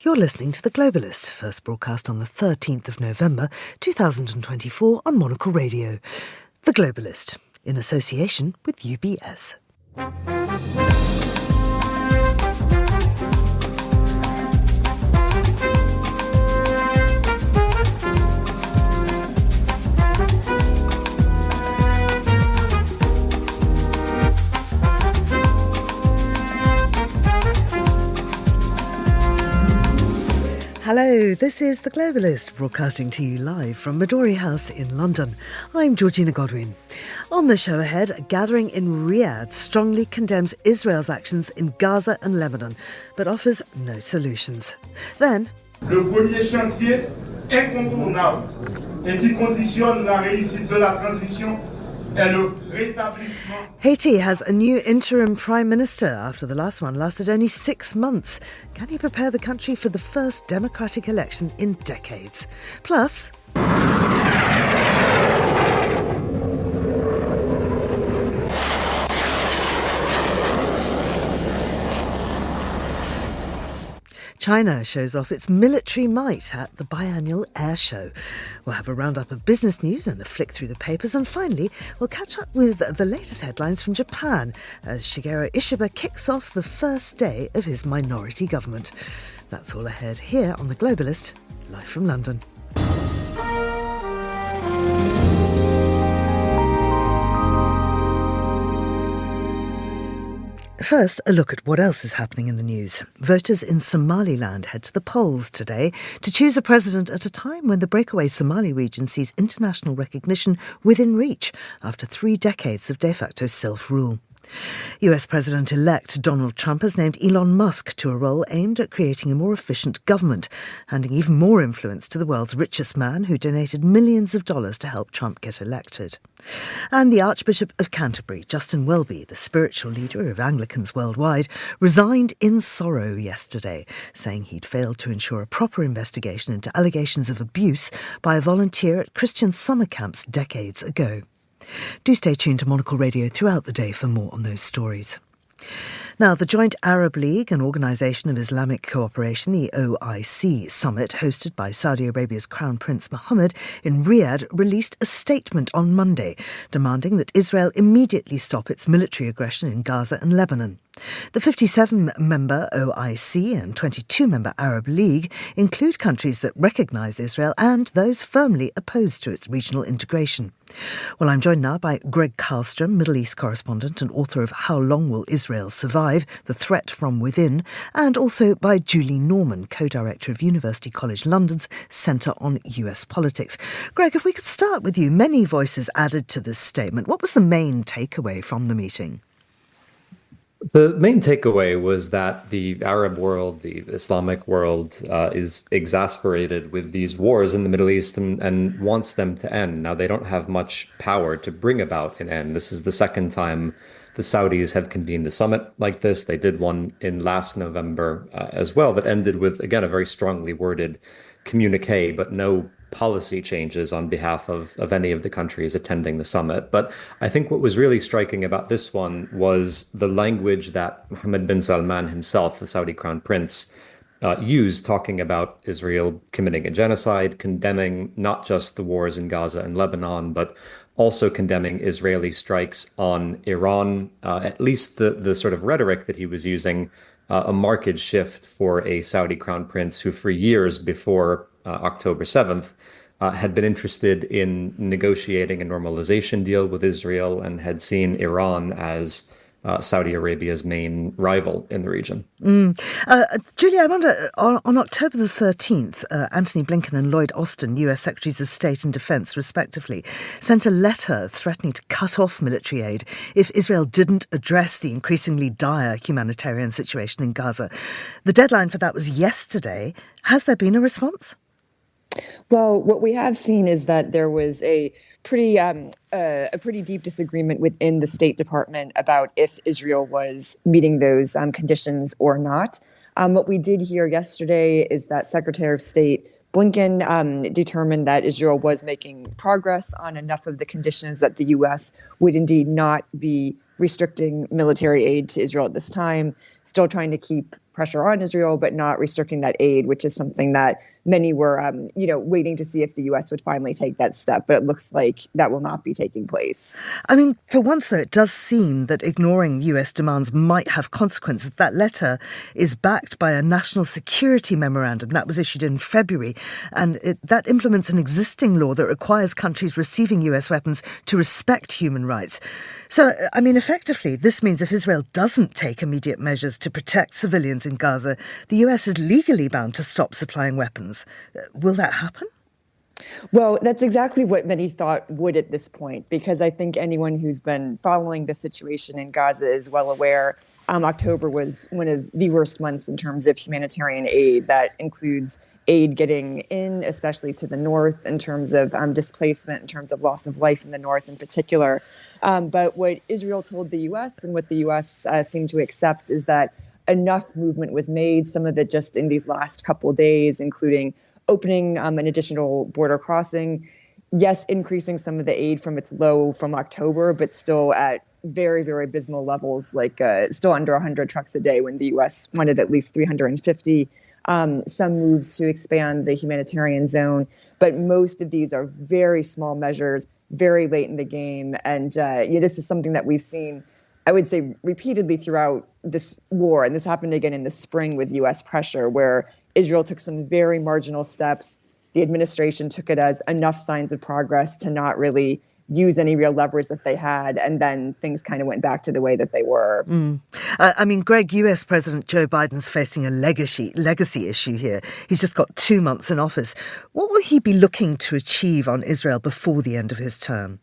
You're listening to The Globalist, first broadcast on the 13th of November 2024 on Monocle Radio. The Globalist, in association with UBS. Hello, this is The Globalist, broadcasting to you live from Midori House in London. I'm Georgina Godwin. On the show ahead, a gathering in Riyadh strongly condemns Israel's actions in Gaza and Lebanon, but offers no solutions. Then, le premier chantier incontournable et qui conditionne la réussite de la transition est le rétablissement. Haiti has a new interim prime minister after the last one lasted only 6 months. Can he prepare the country for the first democratic election in decades? Plus, China shows off its military might at the biannual air show. We'll have a roundup of business news and a flick through the papers. And finally, we'll catch up with the latest headlines from Japan as Shigeru Ishiba kicks off the first day of his minority government. That's all ahead here on The Globalist, live from London. First, a look at what else is happening in the news. Voters in Somaliland head to the polls today to choose a president at a time when the breakaway Somali region sees international recognition within reach after 3 decades of de facto self-rule. US President-elect Donald Trump has named Elon Musk to a role aimed at creating a more efficient government, handing even more influence to the world's richest man who donated millions of dollars to help Trump get elected. And the Archbishop of Canterbury, Justin Welby, the spiritual leader of Anglicans worldwide, resigned in sorrow yesterday, saying he'd failed to ensure a proper investigation into allegations of abuse by a volunteer at Christian summer camps decades ago. Do stay tuned to Monocle Radio throughout the day for more on those stories. Now, the Joint Arab League, an organisation of Islamic cooperation, the OIC summit, hosted by Saudi Arabia's Crown Prince Mohammed in Riyadh, released a statement on Monday demanding that Israel immediately stop its military aggression in Gaza and Lebanon. The 57-member OIC and 22-member Arab League include countries that recognise Israel and those firmly opposed to its regional integration. Well, I'm joined now by Greg Karlstrom, Middle East correspondent and author of How Long Will Israel Survive? The Threat from Within, and also by Julie Norman, co-director of University College London's Centre on US Politics. Greg, if we could start with you, many voices added to this statement. What was the main takeaway from the meeting? The main takeaway was that the Arab world, the Islamic world, is exasperated with these wars in the Middle East and wants them to end. Now, they don't have much power to bring about an end. This is the second time the Saudis have convened a summit like this. They did one in last November as well that ended with, again, a very strongly worded communique, but no policy changes on behalf of any of the countries attending the summit. But I think what was really striking about this one was the language that Mohammed bin Salman himself, the Saudi Crown Prince, used, talking about Israel committing a genocide, condemning not just the wars in Gaza and Lebanon, but also condemning Israeli strikes on Iran. At least the sort of rhetoric that he was using, a marked shift for a Saudi Crown Prince who for years before October 7th had been interested in negotiating a normalization deal with Israel and had seen Iran as Saudi Arabia's main rival in the region. Julie, I wonder, on October the 13th, Antony Blinken and Lloyd Austin, US Secretaries of State and Defence, respectively, sent a letter threatening to cut off military aid if Israel didn't address the increasingly dire humanitarian situation in Gaza. The deadline for that was yesterday. Has there been a response? Well, what we have seen is that there was a pretty deep disagreement within the State Department about if Israel was meeting those conditions or not. What we did hear yesterday is that Secretary of State Blinken determined that Israel was making progress on enough of the conditions that the U.S. would indeed not be restricting military aid to Israel at this time, still trying to keep pressure on Israel, but not restricting that aid, which is something that many were, waiting to see if the U.S. would finally take that step. But it looks like that will not be taking place. I mean, for once, though, it does seem that ignoring U.S. demands might have consequences. That letter is backed by a national security memorandum that was issued in February, and that implements an existing law that requires countries receiving U.S. weapons to respect human rights. So, I mean, effectively, this means if Israel doesn't take immediate measures to protect civilians in Gaza, the U.S. is legally bound to stop supplying weapons. Will that happen? Well, that's exactly what many thought would at this point, because I think anyone who's been following the situation in Gaza is well aware October was one of the worst months in terms of humanitarian aid. That includes aid getting in, especially to the north, in terms of displacement, in terms of loss of life in the north in particular. But what Israel told the U.S. and what the U.S. Seemed to accept is that enough movement was made, some of it just in these last couple of days, including opening an additional border crossing. Yes, increasing some of the aid from its low from October, but still at very, very abysmal levels, like still under 100 trucks a day when the U.S. wanted at least 350. Some moves to expand the humanitarian zone, but most of these are very small measures, very late in the game. And this is something that we've seen, I would say, repeatedly throughout this war. And this happened again in the spring with U.S. pressure, where Israel took some very marginal steps. The administration took it as enough signs of progress to not really use any real leverage that they had, and then things kind of went back to the way that they were. I mean, Greg, US President Joe Biden's facing a legacy issue here. He's just got 2 months in office. What will he be looking to achieve on Israel before the end of his term?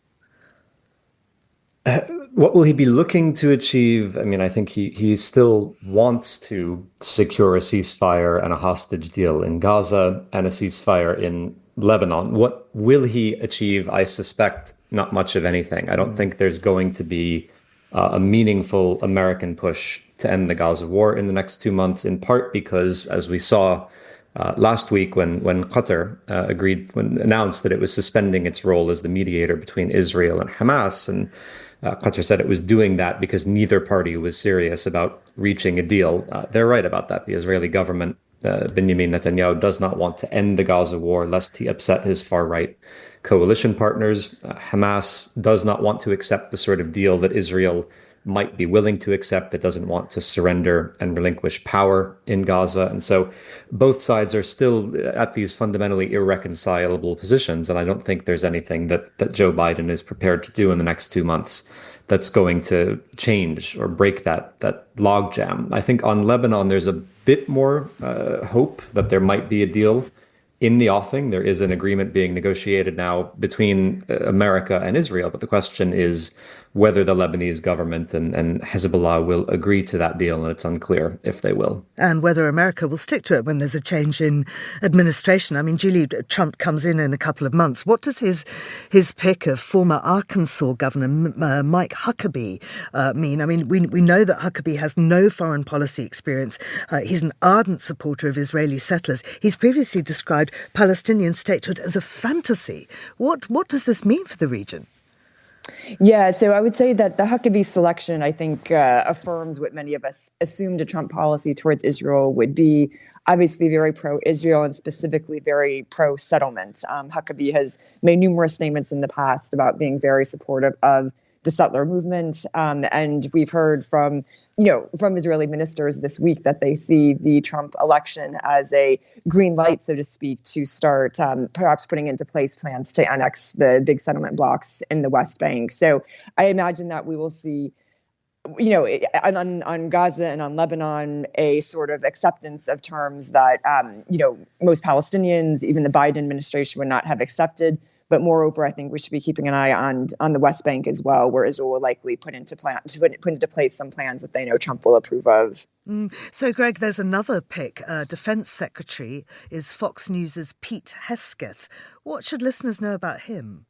What will he be looking to achieve? I mean, I think he still wants to secure a ceasefire and a hostage deal in Gaza and a ceasefire in Lebanon. What will he achieve? I suspect not much of anything. I don't think there's going to be a meaningful American push to end the Gaza war in the next 2 months, in part because, as we saw last week when Qatar announced that it was suspending its role as the mediator between Israel and Hamas, and Qatar said it was doing that because neither party was serious about reaching a deal. They're right about that. The Israeli government, Benjamin Netanyahu, does not want to end the Gaza war lest he upset his far-right coalition partners. Hamas does not want to accept the sort of deal that Israel might be willing to accept, that doesn't want to surrender and relinquish power in Gaza. And so both sides are still at these fundamentally irreconcilable positions. And I don't think there's anything that Joe Biden is prepared to do in the next 2 months that's going to change or break that logjam. I think on Lebanon, there's a bit more hope that there might be a deal in the offing. There is an agreement being negotiated now between America and Israel, but the question is whether the Lebanese government and Hezbollah will agree to that deal, and it's unclear if they will. And whether America will stick to it when there's a change in administration. I mean, Julie, Trump comes in a couple of months. What does his pick of former Arkansas Governor Mike Huckabee mean? I mean, we know that Huckabee has no foreign policy experience. He's an ardent supporter of Israeli settlers. He's previously described Palestinian statehood as a fantasy. What does this mean for the region? Yeah, so I would say that the Huckabee selection, I think, affirms what many of us assumed a Trump policy towards Israel would be. Obviously very pro-Israel and specifically very pro-settlement. Huckabee has made numerous statements in the past about being very supportive of the settler movement. And we've heard from Israeli ministers this week that they see the Trump election as a green light, so to speak, to start perhaps putting into place plans to annex the big settlement blocks in the West Bank. So I imagine that we will see, on Gaza and on Lebanon, a sort of acceptance of terms that, most Palestinians, even the Biden administration, would not have accepted. But moreover, I think we should be keeping an eye on the West Bank as well, where Israel will likely put into place some plans that they know Trump will approve of. So, Greg, there's another pick. Defense Secretary is Fox News' Pete Hesketh. What should listeners know about him?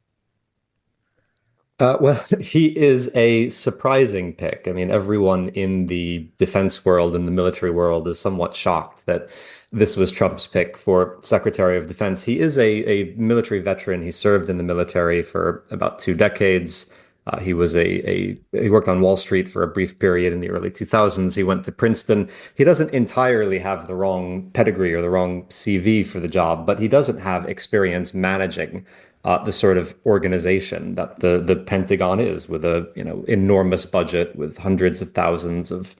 Well, he is a surprising pick. I mean, everyone in the defense world and the military world is somewhat shocked that this was Trump's pick for Secretary of Defense. He is a military veteran. He served in the military for about 2 decades. He was he worked on Wall Street for a brief period in the early 2000s. He went to Princeton. He doesn't entirely have the wrong pedigree or the wrong CV for the job, but he doesn't have experience managing the sort of organization that the Pentagon is, with a enormous budget, with hundreds of thousands of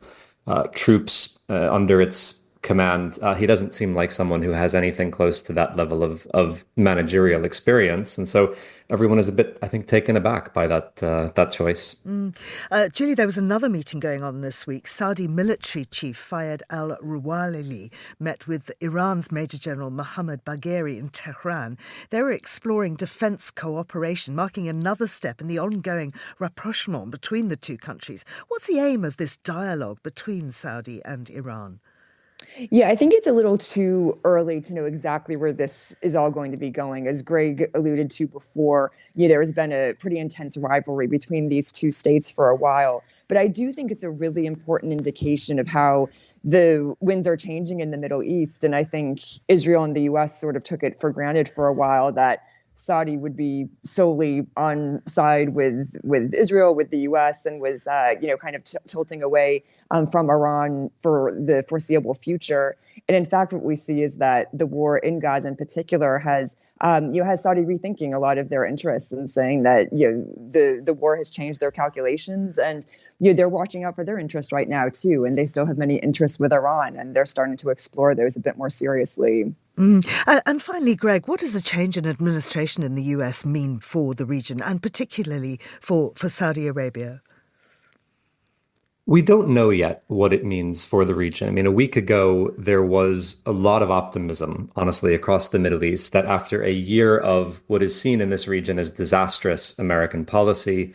troops under its command. He doesn't seem like someone who has anything close to that level of managerial experience, and so everyone is a bit, I think, taken aback by that choice. Julie, there was another meeting going on this week. Saudi military chief Fayed al-Ruwalili met with Iran's Major General Mohammad Bagheri in Tehran. They were exploring defence cooperation, marking another step in the ongoing rapprochement between the two countries. What's the aim of this dialogue between Saudi and Iran? Yeah, I think it's a little too early to know exactly where this is all going to be going. As Greg alluded to before, there has been a pretty intense rivalry between these two states for a while. But I do think it's a really important indication of how the winds are changing in the Middle East. And I think Israel and the U.S. sort of took it for granted for a while that Saudi would be solely on side with Israel, with the U.S., and was kind of tilting away from Iran for the foreseeable future. And in fact, what we see is that the war in Gaza in particular has Saudi rethinking a lot of their interests and saying that the war has changed their calculations, and they're watching out for their interest right now too. And they still have many interests with Iran, and they're starting to explore those a bit more seriously. And finally, Greg, what does the change in administration in the US mean for the region, and particularly for Saudi Arabia? We don't know yet what it means for the region. I mean, a week ago, there was a lot of optimism, honestly, across the Middle East, that after a year of what is seen in this region as disastrous American policy,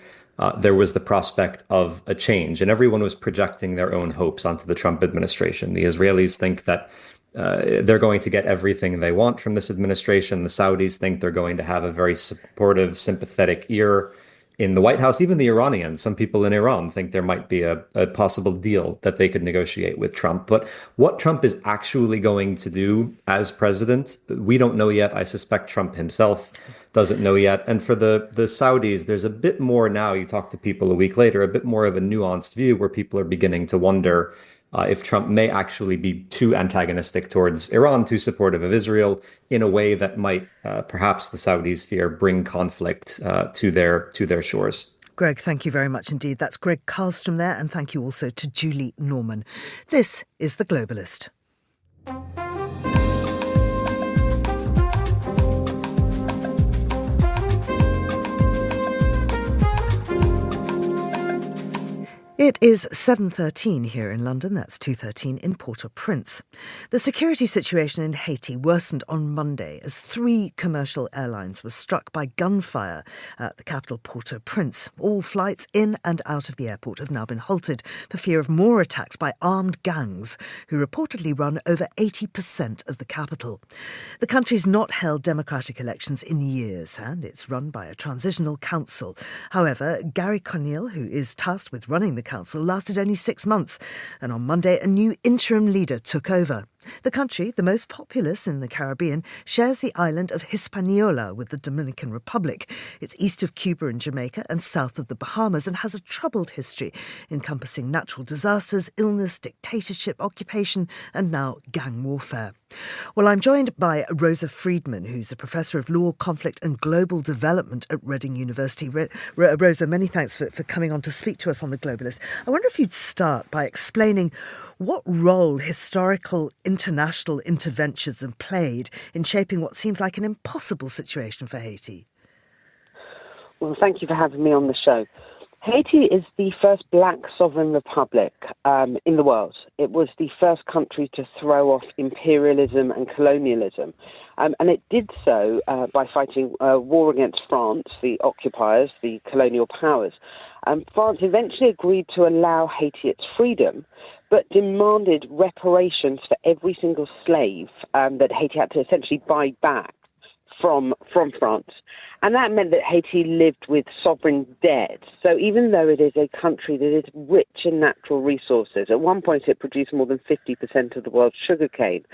there was the prospect of a change. And everyone was projecting their own hopes onto the Trump administration. The Israelis think that they're going to get everything they want from this administration. The Saudis think they're going to have a very supportive, sympathetic ear in the White House. Even the Iranians, some people in Iran think there might be a possible deal that they could negotiate with Trump. But what Trump is actually going to do as president, we don't know yet. I suspect Trump himself doesn't know yet. And for the Saudis, there's a bit more now. You talk to people a week later, a bit more of a nuanced view where people are beginning to wonder if Trump may actually be too antagonistic towards Iran, too supportive of Israel, in a way that might, perhaps the Saudis fear, bring conflict to their shores. Greg, thank you very much indeed. That's Greg Karlstrom there, and thank you also to Julie Norman. This is The Globalist. It is 7:13 here in London. That's 2:13 in Port-au-Prince. The security situation in Haiti worsened on Monday as 3 commercial airlines were struck by gunfire at the capital Port-au-Prince. All flights in and out of the airport have now been halted for fear of more attacks by armed gangs who reportedly run over 80% of the capital. The country's not held democratic elections in years, and it's run by a transitional council. However, Gary Conille, who is tasked with running the council, lasted only 6 months, and on Monday a new interim leader took over. The country, the most populous in the Caribbean, shares the island of Hispaniola with the Dominican Republic. It's east of Cuba and Jamaica and south of the Bahamas, and has a troubled history encompassing natural disasters, illness, dictatorship, occupation and now gang warfare. Well, I'm joined by Rosa Friedman, who's a professor of law, conflict and global development at Reading University. Rosa, many thanks for coming on to speak to us on The Globalist. I wonder if you'd start by explaining what role historical international interventions have played in shaping what seems like an impossible situation for Haiti. Well, thank you for having me on the show. Haiti is the first black sovereign republic in the world. It was the first country to throw off imperialism and colonialism. And it did so by fighting a war against France, the occupiers, the colonial powers. France eventually agreed to allow Haiti its freedom, but demanded reparations for every single slave that Haiti had to essentially buy back from France. And that meant that Haiti lived with sovereign debt. So even though it is a country that is rich in natural resources, at one point it produced more than 50% of the world's sugarcane,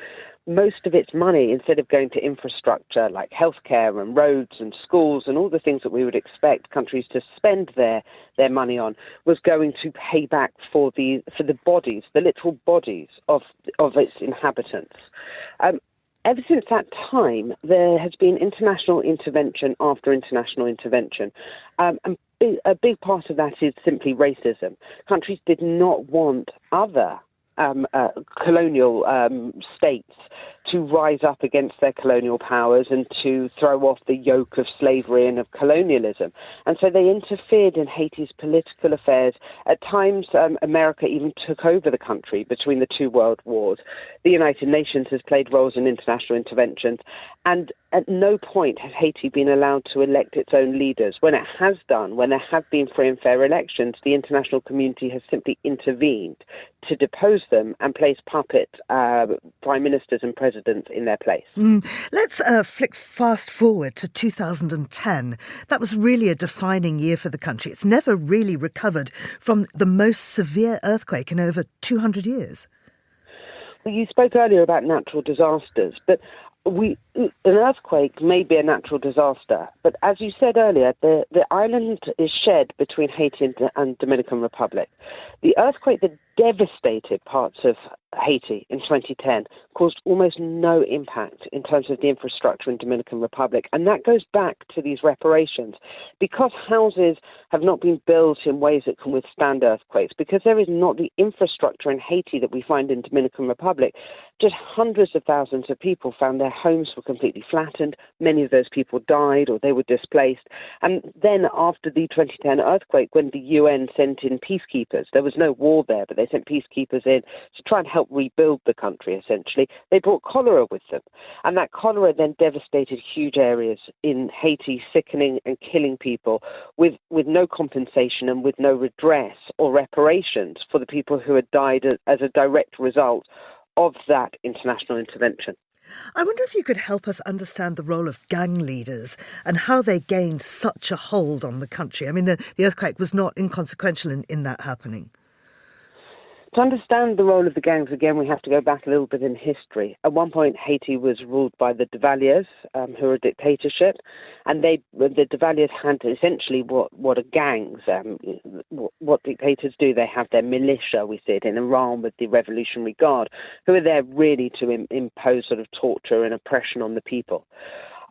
most of its money, instead of going to infrastructure like healthcare and roads and schools and all the things that we would expect countries to spend their money on, was going to pay back for the bodies, the literal bodies of its inhabitants. Ever since that time, there has been international intervention after international intervention. And a big part of that is simply racism. Countries did not want other colonial states to rise up against their colonial powers and to throw off the yoke of slavery and of colonialism. And so they interfered in Haiti's political affairs. At times, America even took over the country between the two world wars. The United Nations has played roles in international interventions, and at no point has Haiti been allowed to elect its own leaders. When it has done, when there have been free and fair elections, the international community has simply intervened to depose them and place puppet prime ministers and presidents in their place. Let's flick fast forward to 2010. That was really a defining year for the country. It's never really recovered from the most severe earthquake in over 200 years. Well, you spoke earlier about natural disasters, but an earthquake may be a natural disaster, but as you said earlier, the island is shared between Haiti and Dominican Republic. The earthquake that devastated parts of Haiti in 2010 caused almost no impact in terms of the infrastructure in Dominican Republic. And that goes back to these reparations. Because houses have not been built in ways that can withstand earthquakes, because there is not the infrastructure in Haiti that we find in Dominican Republic, just hundreds of thousands of people found their homes were completely flattened. Many of those people died or they were displaced. And then after the 2010 earthquake, when the UN sent in peacekeepers, there was no war there, but they sent peacekeepers in to try and help rebuild the country, essentially. They brought cholera with them. And that cholera then devastated huge areas in Haiti, sickening and killing people with no compensation and with no redress or reparations for the people who had died as a direct result of that international intervention. I wonder if you could help us understand the role of gang leaders and how they gained such a hold on the country. I mean, the earthquake was not inconsequential in that happening. To understand the role of the gangs, again, we have to go back a little bit in history. At one point, Haiti was ruled by the Duvaliers, who were a dictatorship, and the Duvaliers had essentially what are gangs, what dictators do. They have their militia, we see it in Iran with the Revolutionary Guard, who are there really to impose sort of torture and oppression on the people.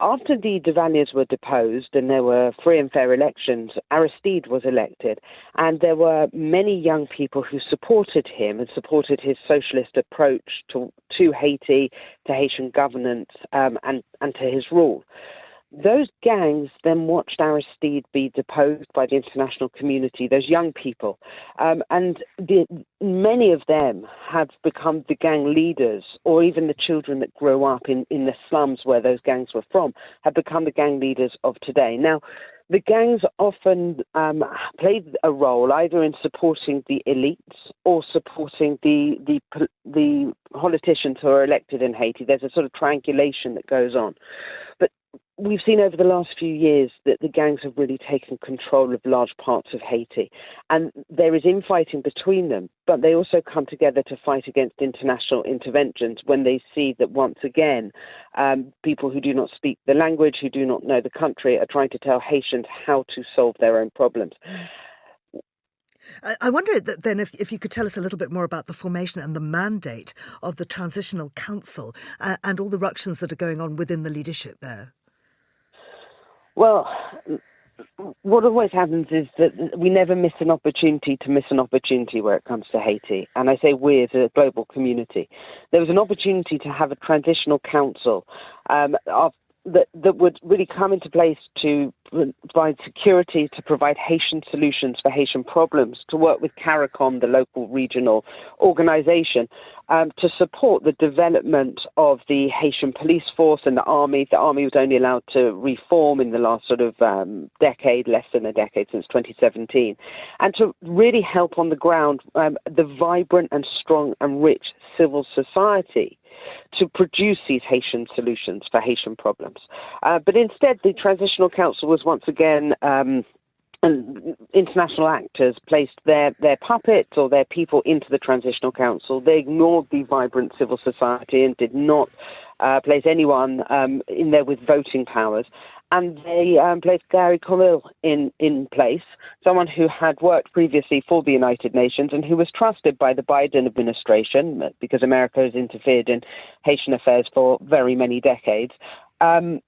After the Duvaliers were deposed and there were free and fair elections, Aristide was elected, and there were many young people who supported him and supported his socialist approach to Haiti, to Haitian governance, and to his rule. Those gangs then watched Aristide be deposed by the international community, those young people, and many of them have become the gang leaders, or even the children that grew up in the slums where those gangs were from have become the gang leaders of today. Now, the gangs often played a role either in supporting the elites or supporting the politicians who are elected in Haiti. There's a sort of triangulation that goes on. But we've seen over the last few years that the gangs have really taken control of large parts of Haiti, and there is infighting between them, but they also come together to fight against international interventions when they see that once again people who do not speak the language, who do not know the country, are trying to tell Haitians how to solve their own problems. I wonder then if you could tell us a little bit more about the formation and the mandate of the Transitional Council and all the ructions that are going on within the leadership there. Well, what always happens is that we never miss an opportunity where it comes to Haiti. And I say we as a global community. There was an opportunity to have a transitional council that would really come into place to provide security, to provide Haitian solutions for Haitian problems, to work with CARICOM, the local regional organization, to support the development of the Haitian police force and the army. The army was only allowed to reform in the last sort of decade, less than a decade, since 2017, and to really help on the ground the vibrant and strong and rich civil society to produce these Haitian solutions for Haitian problems. But instead, the Transitional Council was once again and international actors placed their puppets or their people into the Transitional Council. They ignored the vibrant civil society and did not place anyone in there with voting powers. And they placed Gary Conille in place, someone who had worked previously for the United Nations and who was trusted by the Biden administration, because America has interfered in Haitian affairs for very many decades. And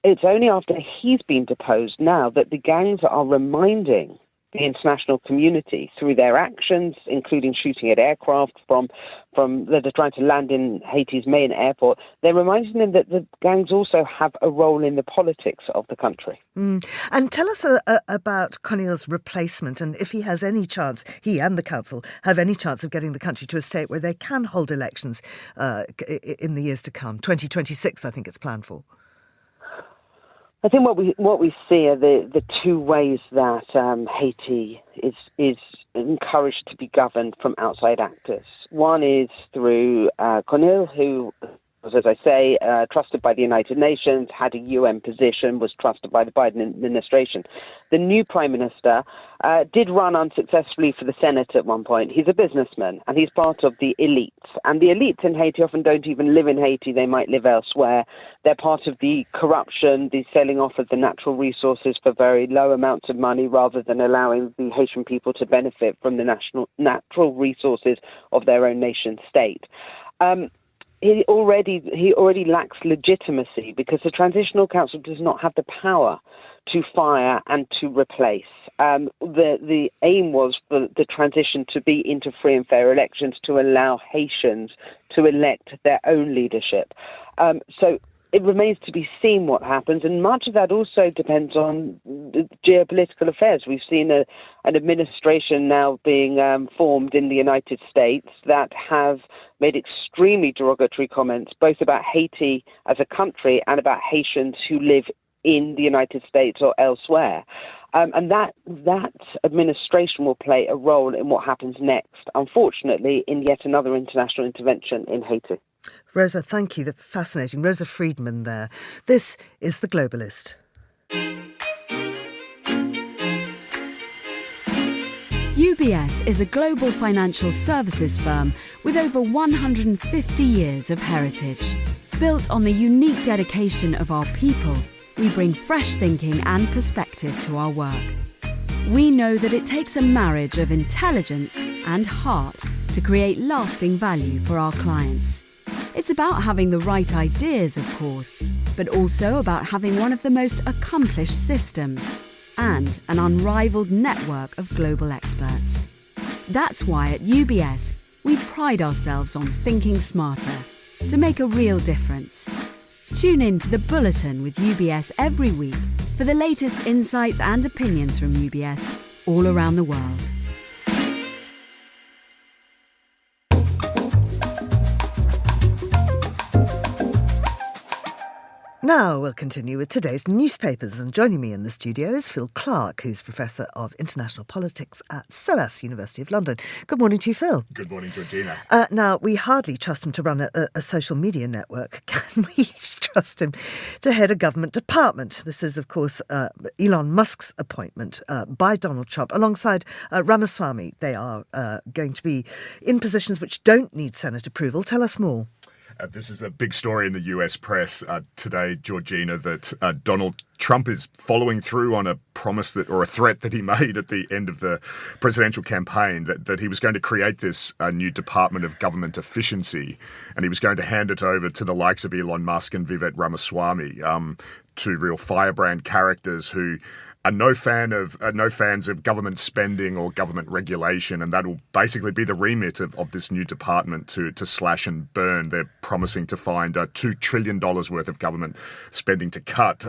it's only after he's been deposed now that the gangs are reminding the international community through their actions, including shooting at aircraft from that are trying to land in Haiti's main airport. They're reminding them that the gangs also have a role in the politics of the country. And tell us about Conille's replacement, and if he has any chance, he and the council have any chance of getting the country to a state where they can hold elections in the years to come. 2026, I think it's planned for. I think what we see are the two ways that Haiti is encouraged to be governed from outside actors. One is through Conille, who was, as I say, trusted by the United Nations, had a UN position, was trusted by the Biden administration. The new Prime Minister did run unsuccessfully for the Senate at one point. He's a businessman, and he's part of the elites. And the elites in Haiti often don't even live in Haiti. They might live elsewhere. They're part of the corruption, the selling off of the natural resources for very low amounts of money rather than allowing the Haitian people to benefit from the natural resources of their own nation state. He already lacks legitimacy because the Transitional Council does not have the power to fire and to replace. The aim was for the transition to be into free and fair elections to allow Haitians to elect their own leadership. So it remains to be seen what happens, and much of that also depends on the geopolitical affairs. We've seen an administration now being formed in the United States that have made extremely derogatory comments, both about Haiti as a country and about Haitians who live in the United States or elsewhere. And that administration will play a role in what happens next, unfortunately, in yet another international intervention in Haiti. Rosa, thank you. That's fascinating. Rosa Friedman there. This is The Globalist. UBS is a global financial services firm with over 150 years of heritage. Built on the unique dedication of our people, we bring fresh thinking and perspective to our work. We know that it takes a marriage of intelligence and heart to create lasting value for our clients. It's about having the right ideas, of course, but also about having one of the most accomplished systems and an unrivaled network of global experts. That's why at UBS, we pride ourselves on thinking smarter to make a real difference. Tune in to The Bulletin with UBS every week for the latest insights and opinions from UBS all around the world. Now we'll continue with today's newspapers, and joining me in the studio is Phil Clark, who's Professor of International Politics at SOAS, University of London. Good morning to you, Phil. Good morning, Georgina. Now, we hardly trust him to run a social media network. Can we trust him to head a government department? This is, of course, Elon Musk's appointment by Donald Trump alongside Ramaswamy. They are going to be in positions which don't need Senate approval. Tell us more. This is a big story in the US press today, Georgina, that Donald Trump is following through on a promise that, or a threat that he made at the end of the presidential campaign, that he was going to create this new Department of Government Efficiency, and he was going to hand it over to the likes of Elon Musk and Vivek Ramaswamy, two real firebrand characters who are no fans of government spending or government regulation, and that will basically be the remit of this new department to slash and burn. They're promising to find $2 trillion worth of government spending to cut.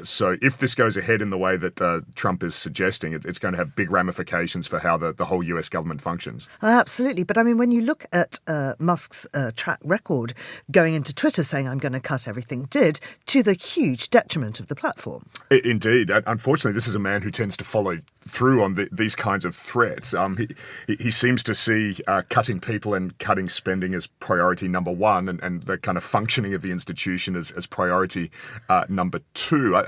So if this goes ahead in the way that Trump is suggesting, it's going to have big ramifications for how the whole US government functions. Absolutely. But I mean, when you look at Musk's track record going into Twitter saying, I'm going to cut everything, did to the huge detriment of the platform. Indeed. Unfortunately, this is a man who tends to follow through on these kinds of threats. He seems to see cutting people and cutting spending as priority number one, and the kind of functioning of the institution as priority number two.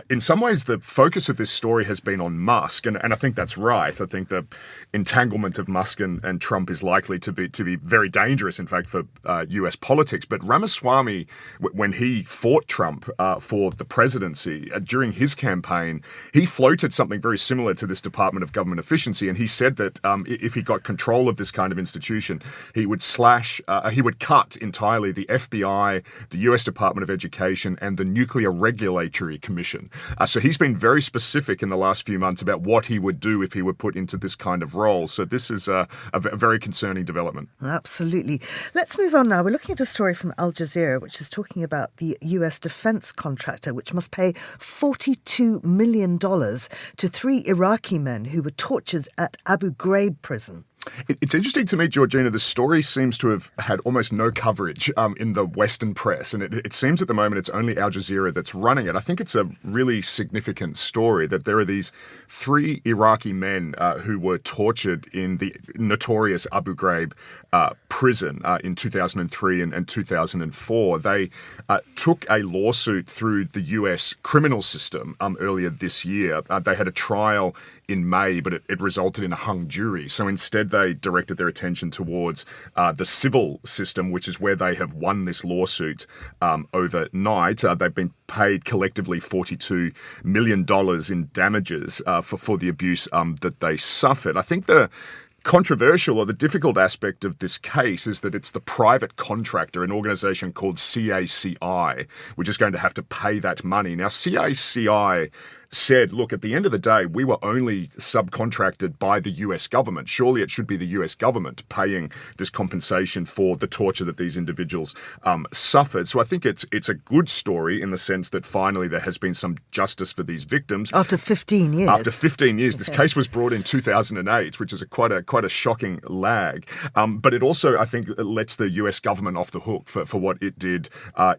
In some ways, the focus of this story has been on Musk, and I think that's right. I think the entanglement of Musk and Trump is likely to be very dangerous, in fact, for US politics. But Ramaswamy, when he fought Trump for the presidency during his campaign, he floated something very similar to this Department of Government Efficiency, and he said that if he got control of this kind of institution, he would cut entirely the FBI, the US Department of Education, and the Nuclear Regulatory Commission. So he's been very specific in the last few months about what he would do if he were put into this kind of role. So this is a very concerning development. Absolutely. Let's move on now. We're looking at a story from Al Jazeera, which is talking about the US defense contractor, which must pay $42 million to 3 Iraqi men who were tortured at Abu Ghraib prison. It's interesting to me, Georgina, the story seems to have had almost no coverage in the Western press, and it seems at the moment it's only Al Jazeera that's running it. I think it's a really significant story that there are these 3 Iraqi men who were tortured in the notorious Abu Ghraib prison in 2003 and 2004. They took a lawsuit through the US criminal system earlier this year. They had a trial in May, but it resulted in a hung jury. So instead, they directed their attention towards the civil system, which is where they have won this lawsuit overnight. They've been paid collectively $42 million in damages for the abuse that they suffered. I think the controversial or the difficult aspect of this case is that it's the private contractor, an organization called CACI, which is going to have to pay that money. Now, CACI said, look, at the end of the day, we were only subcontracted by the US government. Surely it should be the US government paying this compensation for the torture that these individuals suffered. So I think it's a good story in the sense that finally there has been some justice for these victims. After 15 years. After 15 years. This case was brought in 2008, which is quite a shocking lag. But it also, I think, lets the US government off the hook for what it did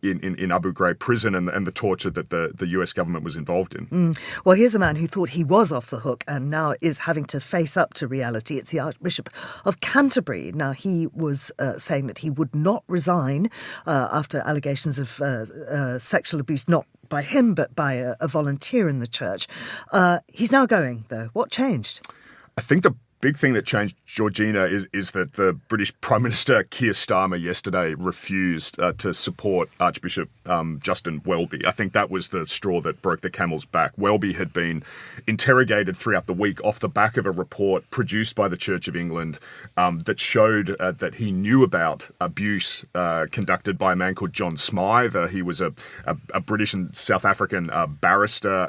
in Abu Ghraib prison and the torture that the US government was involved in. Well, here's a man who thought he was off the hook and now is having to face up to reality. It's the Archbishop of Canterbury. Now, he was saying that he would not resign after allegations of sexual abuse, not by him, but by a volunteer in the church. He's now going, though. What changed? I think the big thing that changed, Georgina, is that the British Prime Minister Keir Starmer yesterday refused to support Archbishop Justin Welby. I think that was the straw that broke the camel's back. Welby had been interrogated throughout the week off the back of a report produced by the Church of England that showed that he knew about abuse conducted by a man called John Smythe. He was a British and South African barrister.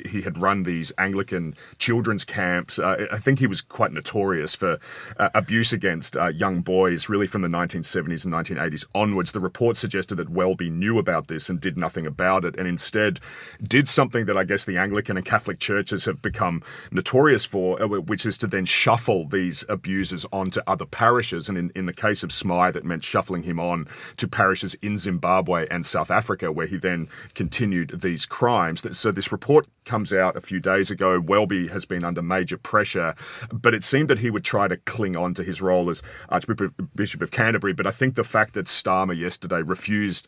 He had run these Anglican children's camps. I think he was quite notorious for abuse against young boys, really from the 1970s and 1980s onwards. The report suggested that Welby knew about this and did nothing about it, and instead did something that I guess the Anglican and Catholic churches have become notorious for, which is to then shuffle these abusers onto other parishes. And in the case of Smythe, it meant shuffling him on to parishes in Zimbabwe and South Africa, where he then continued these crimes. So this report comes out a few days ago. Welby has been under major pressure, but it seemed that he would try to cling on to his role as Archbishop of Canterbury. But I think the fact that Starmer yesterday refused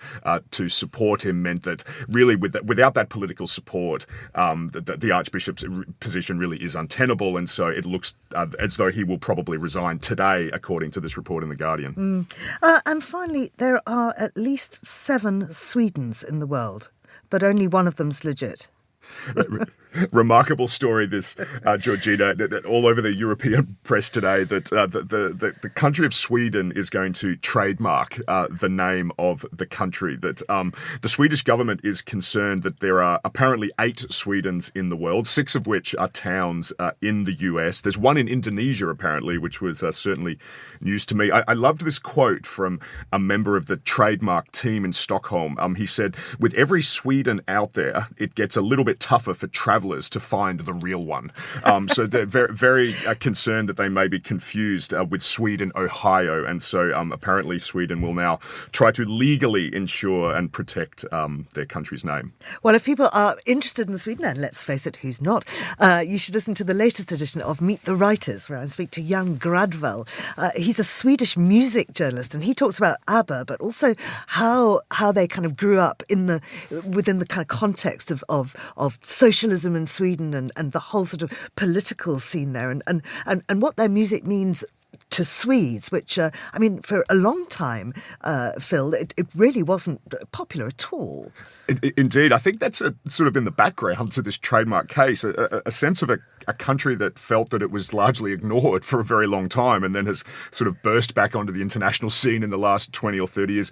to support him meant that really without that political support, the Archbishop's position really is untenable. And so it looks as though he will probably resign today, according to this report in The Guardian. And finally, there are at least 7 Swedens in the world, but only one of them's legit. Remarkable story, this, Georgina, all over the European press today, that the country of Sweden is going to trademark the name of the country. That the Swedish government is concerned that there are apparently 8 Swedens in the world, 6 of which are towns in the US. There's one in Indonesia, apparently, which was certainly news to me. I loved this quote from a member of the trademark team in Stockholm. He said, "With every Sweden out there, it gets a little bit tougher for travel travelers to find the real one. So they're very, very concerned that they may be confused with Sweden, Ohio. And so apparently Sweden will now try to legally ensure and protect their country's name. Well, if people are interested in Sweden, and let's face it, who's not, you should listen to the latest edition of Meet the Writers, where I speak to Jan Gradvall. He's a Swedish music journalist, and he talks about ABBA, but also how they kind of grew up within the kind of context of socialism in Sweden and the whole sort of political scene there, and what their music means to Swedes, which, for a long time, Phil, it really wasn't popular at all. Indeed. I think that's sort of in the background to this trademark case, a sense of a country that felt that it was largely ignored for a very long time and then has sort of burst back onto the international scene in the last 20 or 30 years.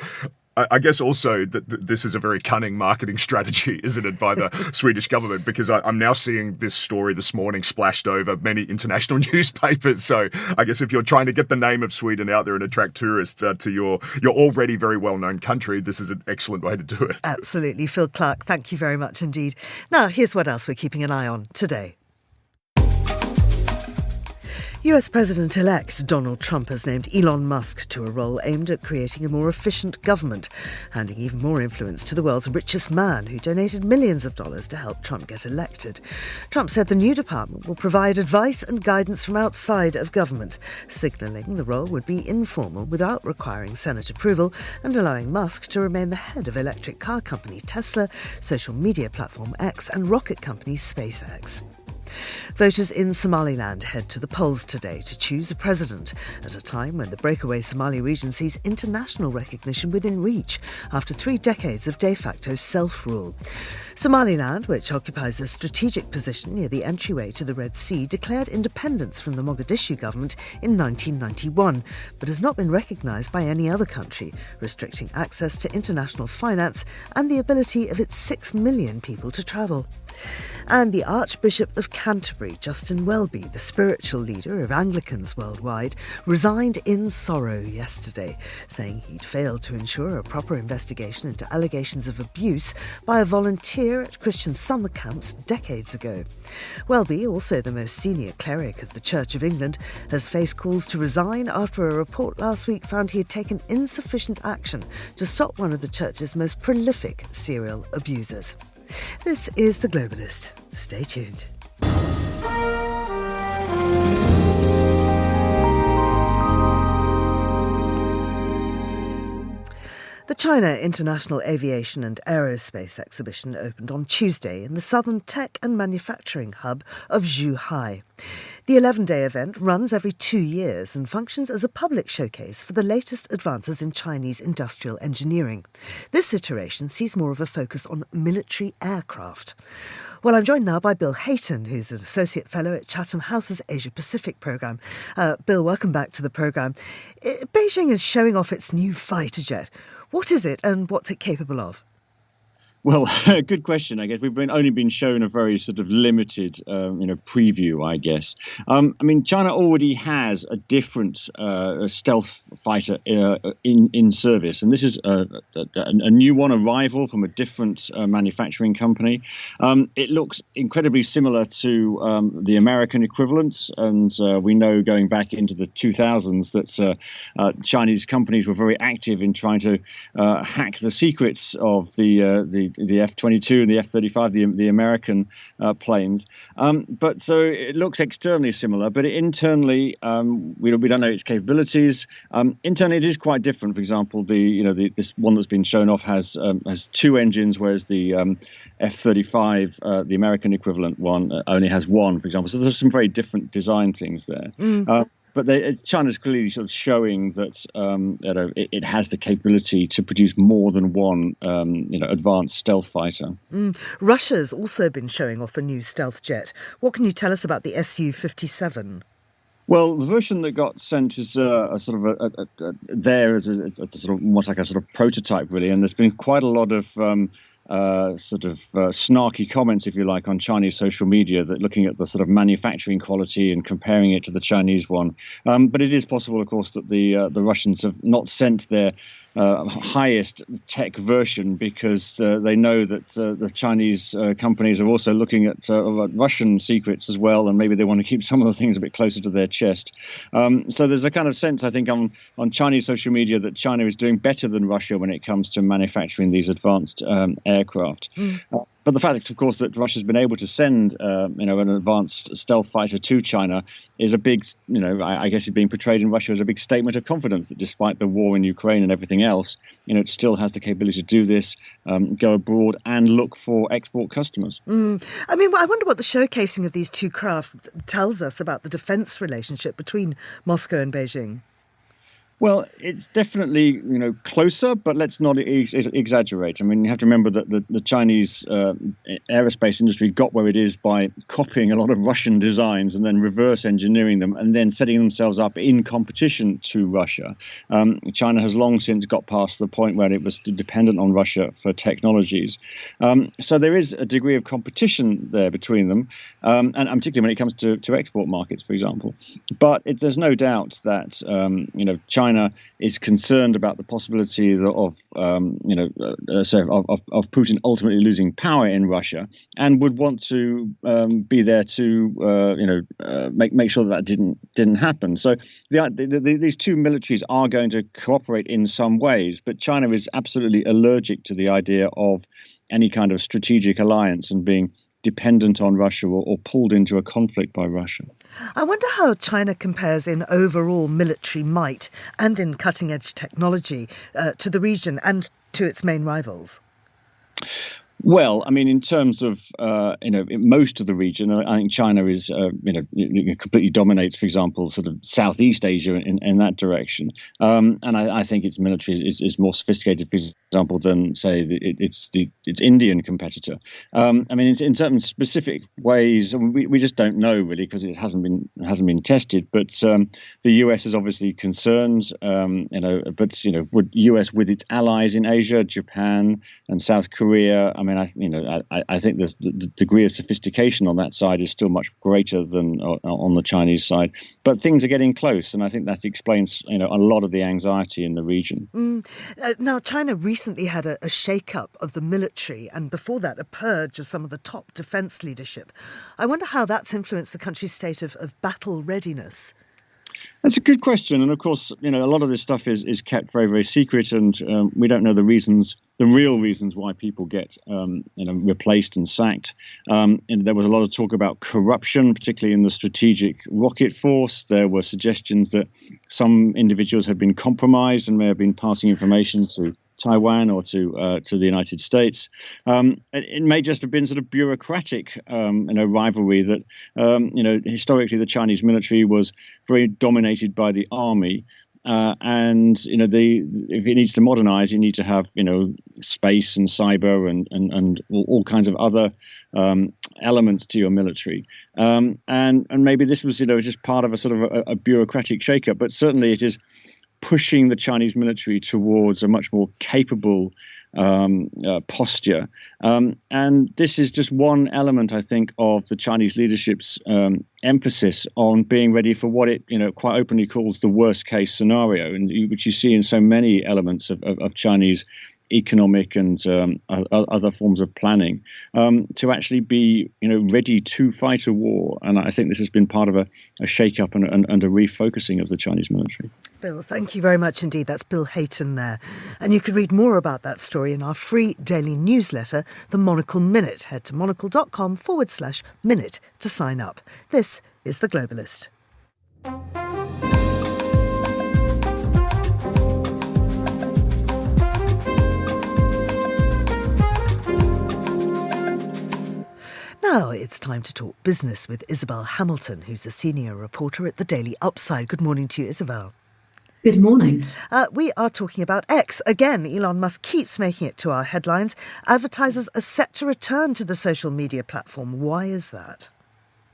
I guess also that this is a very cunning marketing strategy, isn't it, by the Swedish government? Because I'm now seeing this story this morning splashed over many international newspapers. So I guess if you're trying to get the name of Sweden out there and attract tourists to your already very well-known country, this is an excellent way to do it. Absolutely. Phil Clark, thank you very much indeed. Now, here's what else we're keeping an eye on today. US President-elect Donald Trump has named Elon Musk to a role aimed at creating a more efficient government, handing even more influence to the world's richest man who donated millions of dollars to help Trump get elected. Trump said the new department will provide advice and guidance from outside of government, signalling the role would be informal without requiring Senate approval and allowing Musk to remain the head of electric car company Tesla, social media platform X and rocket company SpaceX. Voters in Somaliland head to the polls today to choose a president at a time when the breakaway Somali region sees international recognition within reach after 3 decades of de facto self-rule. Somaliland, which occupies a strategic position near the entryway to the Red Sea, declared independence from the Mogadishu government in 1991, but has not been recognised by any other country, restricting access to international finance and the ability of its 6 million people to travel. And the Archbishop of Canterbury, Justin Welby, the spiritual leader of Anglicans worldwide, resigned in sorrow yesterday, saying he'd failed to ensure a proper investigation into allegations of abuse by a volunteer at Christian summer camps decades ago. Welby, also the most senior cleric of the Church of England, has faced calls to resign after a report last week found he had taken insufficient action to stop one of the Church's most prolific serial abusers. This is The Globalist. Stay tuned. The China International Aviation and Aerospace Exhibition opened on Tuesday in the southern tech and manufacturing hub of Zhuhai. The 11-day event runs every 2 years and functions as a public showcase for the latest advances in Chinese industrial engineering. This iteration sees more of a focus on military aircraft. Well, I'm joined now by Bill Hayton, who's an Associate Fellow at Chatham House's Asia-Pacific programme. Bill, welcome back to the programme. Beijing is showing off its new fighter jet. What is it and what's it capable of? Well, good question. I guess we've only been shown a very sort of limited, preview, I guess. China already has a different stealth fighter in service, and this is a new one, a rival from a different manufacturing company. It looks incredibly similar to the American equivalents, and we know going back into the 2000s that Chinese companies were very active in trying to hack the secrets of the F-22 and the F-35, the American planes. But so it looks externally similar, but internally we don't know its capabilities. Internally, it is quite different. For example, this one that's been shown off has 2 engines, whereas the F-35, the American equivalent one, only has 1. For example, so there's some very different design things there. But China's clearly sort of showing that it has the capability to produce more than one, advanced stealth fighter. Russia's also been showing off a new stealth jet. What can you tell us about the Su-57? Well, the version that got sent is a sort of there as a sort of almost like a sort of prototype, really. And there's been quite a lot of snarky comments, if you like, on Chinese social media that looking at the sort of manufacturing quality and comparing it to the Chinese one. But it is possible, of course, that the Russians have not sent their highest tech version, because they know that the Chinese companies are also looking at Russian secrets as well, and maybe they want to keep some of the things a bit closer to their chest. So there's a kind of sense, I think, on Chinese social media that China is doing better than Russia when it comes to manufacturing these advanced aircraft. But the fact, of course, that Russia's been able to send, an advanced stealth fighter to China is a big, I guess it's being portrayed in Russia as a big statement of confidence that despite the war in Ukraine and everything else, it still has the capability to do this, go abroad and look for export customers. I mean, I wonder what the showcasing of these two craft tells us about the defence relationship between Moscow and Beijing. Well, it's definitely, closer, but let's not exaggerate. I mean, you have to remember that the Chinese aerospace industry got where it is by copying a lot of Russian designs and then reverse engineering them and then setting themselves up in competition to Russia. China has long since got past the point where it was dependent on Russia for technologies. So there is a degree of competition there between them, and particularly when it comes to export markets, for example. But there's no doubt that, China is concerned about the possibility of Putin ultimately losing power in Russia, and would want to be there to make sure that didn't happen. So these two militaries are going to cooperate in some ways, but China is absolutely allergic to the idea of any kind of strategic alliance and being dependent on Russia or pulled into a conflict by Russia. I wonder how China compares in overall military might and in cutting-edge technology to the region and to its main rivals. Well, I mean, in terms of, in most of the region, I think China is, completely dominates, for example, sort of Southeast Asia in that direction. And I think its military is more sophisticated, for example, than, say, its Indian competitor. I mean, in certain specific ways, we just don't know, really, because it hasn't been tested. But the US is obviously concerned, but, would US with its allies in Asia, Japan and South Korea, I think the degree of sophistication on that side is still much greater than on the Chinese side. But things are getting close, and I think that explains a lot of the anxiety in the region. Now, China recently had a shake-up of the military, and before that, a purge of some of the top defence leadership. I wonder how that's influenced the country's state of battle readiness. That's a good question. And of course, a lot of this stuff is kept very, very secret, and we don't know the real reasons why people get, replaced and sacked. And there was a lot of talk about corruption, particularly in the strategic rocket force. There were suggestions that some individuals had been compromised and may have been passing information to Taiwan or to the United States. It may just have been sort of bureaucratic, rivalry that, historically the Chinese military was very dominated by the army. And if it needs to modernize, you need to have space and cyber and all kinds of other elements to your military. And maybe this was just part of a sort of a bureaucratic shakeup, but certainly it is pushing the Chinese military towards a much more capable posture. And this is just one element, I think, of the Chinese leadership's emphasis on being ready for what it, quite openly calls the worst case scenario, and which you see in so many elements of Chinese economic and other forms of planning, to actually be ready to fight a war. And I think this has been part of a shake-up and a refocusing of the Chinese military. Bill, thank you very much indeed. That's Bill Hayton there. And you can read more about that story in our free daily newsletter, The Monocle Minute. Head to monocle.com/minute to sign up. This is The Globalist. Now it's time to talk business with Isabel Hamilton, who's a senior reporter at the Daily Upside. Good morning to you, Isabel. Good morning. We are talking about X. Again, Elon Musk keeps making it to our headlines. Advertisers are set to return to the social media platform. Why is that?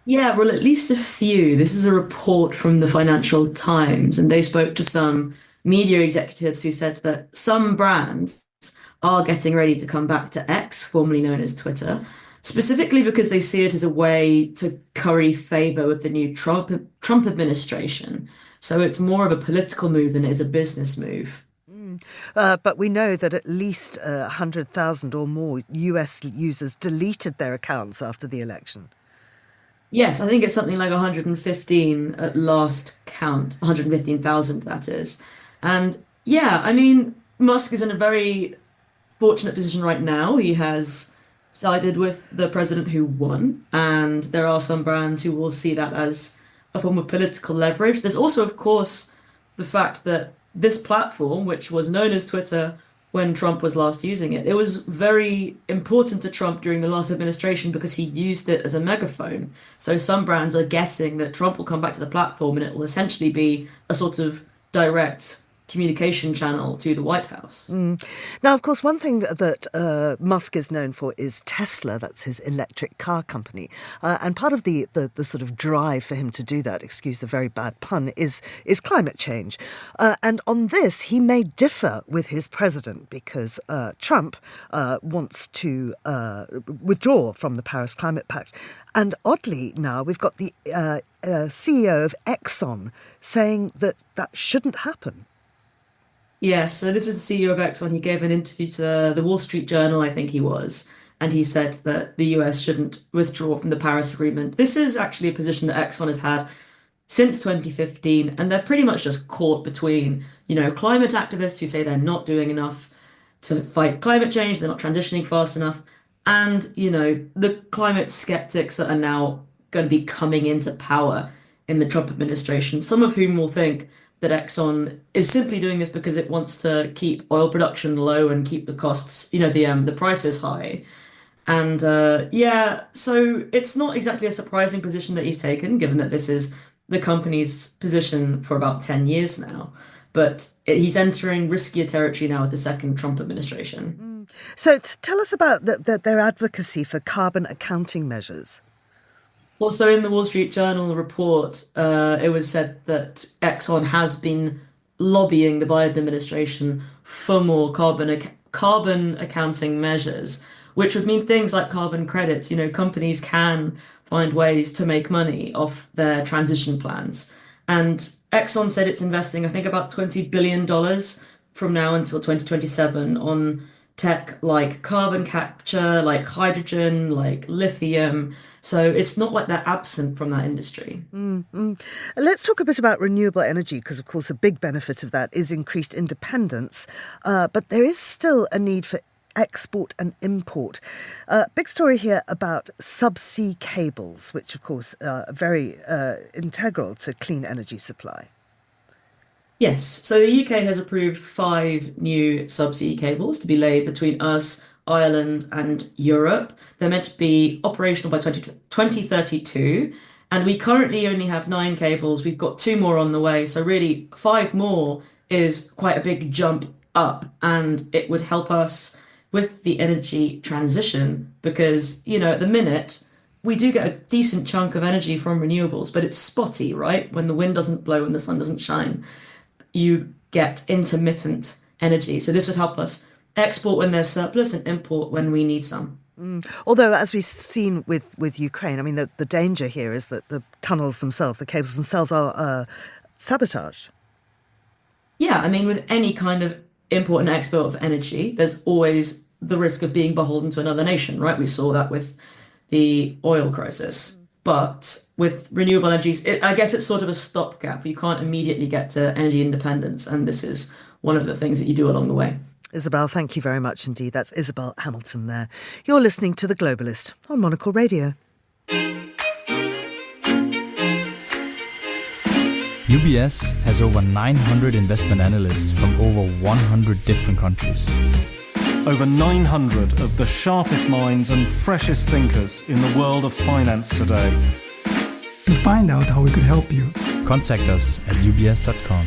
Yeah, well, at least a few. This is a report from the Financial Times, and they spoke to some media executives who said that some brands are getting ready to come back to X, formerly known as Twitter, specifically because they see it as a way to curry favour with the new Trump administration. So it's more of a political move than it is a business move. But we know that at least 100,000 or more US users deleted their accounts after the election. Yes, I think it's something like 115 at last count, 115,000 that is. And yeah, I mean, Musk is in a very fortunate position right now. He has sided with the president who won, and there are some brands who will see that as a form of political leverage. There's also, of course, the fact that this platform, which was known as Twitter when Trump was last using it, it was very important to Trump during the last administration because he used it as a megaphone. So some brands are guessing that Trump will come back to the platform and it will essentially be a sort of direct communication channel to the White House. Now, of course, one thing that Musk is known for is Tesla. That's his electric car company. And part of the sort of drive for him to do that, excuse the very bad pun, is climate change. And on this, he may differ with his president because Trump wants to withdraw from the Paris Climate Pact. And oddly now, we've got the CEO of Exxon saying that shouldn't happen. Yes, so this is the CEO of Exxon. He gave an interview to the Wall Street Journal, I think he was, and he said that the US shouldn't withdraw from the Paris Agreement. This is actually a position that Exxon has had since 2015, and they're pretty much just caught between, climate activists who say they're not doing enough to fight climate change, they're not transitioning fast enough, and, the climate skeptics that are now going to be coming into power in the Trump administration, some of whom will think that Exxon is simply doing this because it wants to keep oil production low and keep the costs, the prices high. And so it's not exactly a surprising position that he's taken, given that this is the company's position for about 10 years now. But he's entering riskier territory now with the second Trump administration. So tell us about their advocacy for carbon accounting measures. Well, so in the Wall Street Journal report, it was said that Exxon has been lobbying the Biden administration for more carbon accounting measures, which would mean things like carbon credits. Companies can find ways to make money off their transition plans. And Exxon said it's investing, I think, about $20 billion from now until 2027 on tech like carbon capture, like hydrogen, like lithium. So it's not like they're absent from that industry. Let's talk a bit about renewable energy, because, of course, a big benefit of that is increased independence. But there is still a need for export and import. Big story here about subsea cables, which, of course, are very integral to clean energy supply. Yes, so the UK has approved 5 new subsea cables to be laid between us, Ireland and Europe. They're meant to be operational by 2032, and we currently only have 9 cables. We've got 2 more on the way, so really 5 more is quite a big jump up, and it would help us with the energy transition because, at the minute, we do get a decent chunk of energy from renewables, but it's spotty, right? When the wind doesn't blow and the sun doesn't shine, you get intermittent energy. So this would help us export when there's surplus and import when we need some. Although, as we've seen with Ukraine, I mean, the danger here is that the tunnels themselves, the cables themselves are sabotaged. Yeah, I mean, with any kind of import and export of energy, there's always the risk of being beholden to another nation, right? We saw that with the oil crisis. But with renewable energies, I guess it's sort of a stopgap. You can't immediately get to energy independence, and this is one of the things that you do along the way. Isabel, thank you very much indeed. That's Isabel Hamilton there. You're listening to The Globalist on Monocle Radio. UBS has over 900 investment analysts from over 100 different countries. Over 900 of the sharpest minds and freshest thinkers in the world of finance today. To find out how we could help you, contact us at ubs.com.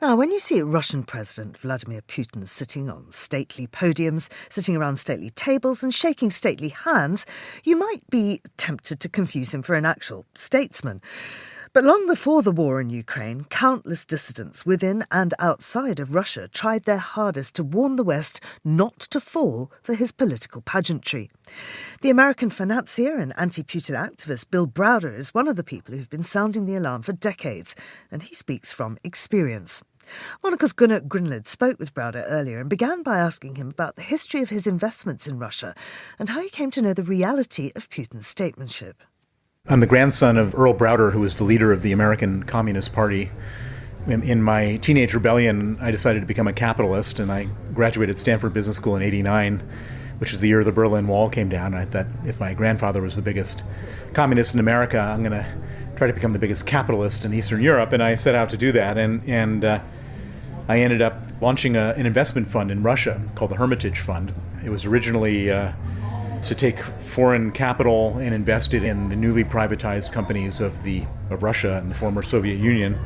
Now, when you see Russian President Vladimir Putin sitting on stately podiums, sitting around stately tables and shaking stately hands, you might be tempted to confuse him for an actual statesman. But long before the war in Ukraine, countless dissidents within and outside of Russia tried their hardest to warn the West not to fall for his political pageantry. The American financier and anti-Putin activist Bill Browder is one of the people who've been sounding the alarm for decades, and he speaks from experience. Monocle's Gunnar Grinlid spoke with Browder earlier and began by asking him about the history of his investments in Russia and how he came to know the reality of Putin's statesmanship. I'm the grandson of Earl Browder, who was the leader of the American Communist Party. In my teenage rebellion, I decided to become a capitalist, and I graduated Stanford Business School in '89, which is the year the Berlin Wall came down. I thought if my grandfather was the biggest communist in America, I'm going to try to become the biggest capitalist in Eastern Europe, and I set out to do that. And I ended up launching an investment fund in Russia called the Hermitage Fund. It was originally to take foreign capital and invest it in the newly privatized companies of Russia and the former Soviet Union.